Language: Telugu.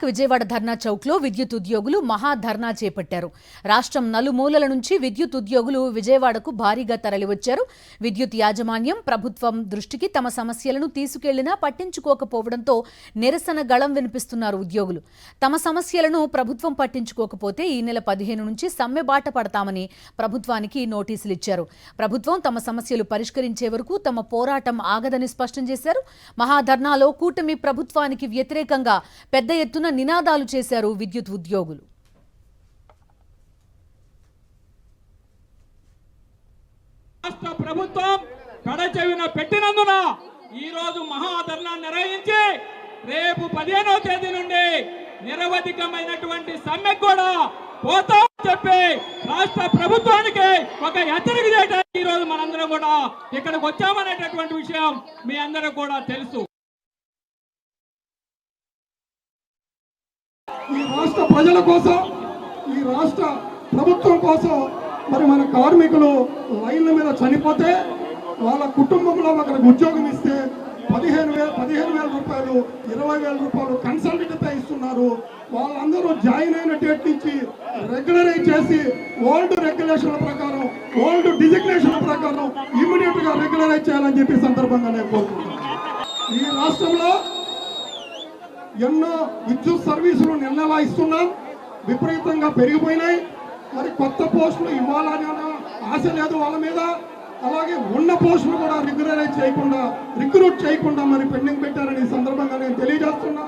బ్యాక్ విజయవాడ ధర్నా చౌక్లో విద్యుత్ ఉద్యోగులు మహా ధర్నా చేపట్టారు. రాష్ట్రం నలుమూలల నుంచి విద్యుత్ ఉద్యోగులు విజయవాడకు భారీగా తరలివచ్చారు. విద్యుత్ యాజమాన్యం ప్రభుత్వం దృష్టికి తమ సమస్యలను తీసుకెళ్లినా పట్టించుకోకపోవడంతో నిరసన గళం వినిపిస్తున్నారు ఉద్యోగులు. తమ సమస్యలను ప్రభుత్వం పట్టించుకోకపోతే ఈ నెల 15 నుంచి సమ్మె బాట పడతామని ప్రభుత్వానికి నోటీసులు ఇచ్చారు. ప్రభుత్వం తమ సమస్యలు పరిష్కరించే వరకు తమ పోరాటం ఆగదని స్పష్టం చేశారు. మహాధర్నాలో కూటమి ప్రభుత్వానికి వ్యతిరేకంగా పెద్ద ఎత్తున నినాదాలు చేశారు విద్యుత్ ఉద్యోగులు. రాష్ట్ర ప్రభుత్వం కడచెవిన పెట్టినందున ఈ రోజు మహాధర్నా నిర్వహించి రేపు 15వ తేదీ నుండి నిరవధికమైనటువంటి సమ్మె కూడా పోతామని చెప్పి రాష్ట్ర ప్రభుత్వానికి ఒక హెచ్చరిక చేయడానికి ఈ రోజు మనందరం కూడా ఇక్కడికి వచ్చామనేటటువంటి విషయం మీ అందరూ కూడా తెలుసు. ఈ రాష్ట్ర ప్రజల కోసం, ఈ రాష్ట్ర ప్రభుత్వం కోసం మరి మన కార్మికులు లైన్ల మీద చనిపోతే వాళ్ళ కుటుంబంలో ఒకరికి ఉద్యోగం ఇస్తే 15,000 రూపాయలు 20,000 రూపాయలు కన్సల్టెంట్ ఇస్తున్నారు. వాళ్ళందరూ జాయిన్ అయిన డేట్ నుంచి రెగ్యులరైజ్ చేసి ఓల్డ్ రెగ్యులేషన్ల ప్రకారం, ఓల్డ్ డిజిగ్నేషన్ల ప్రకారం ఇమీడియట్ గా రెగ్యులరైజ్ చేయాలని చెప్పి సందర్భంగా నేను కోరుకుంటున్నాను. ఈ రాష్ట్రంలో ఎన్నో విద్యుత్ సర్వీసులు నెలలా ఇస్తున్నాం, విపరీతంగా పెరిగిపోయినాయి. మరి కొత్త పోస్టులు ఇవ్వాలని ఆశ లేదు వాళ్ళ మీద. అలాగే ఉన్న పోస్టులు కూడా రిక్రూట్ చేయకుండా మరి పెండింగ్ పెట్టారని ఈ సందర్భంగా నేను తెలియజేస్తున్నా.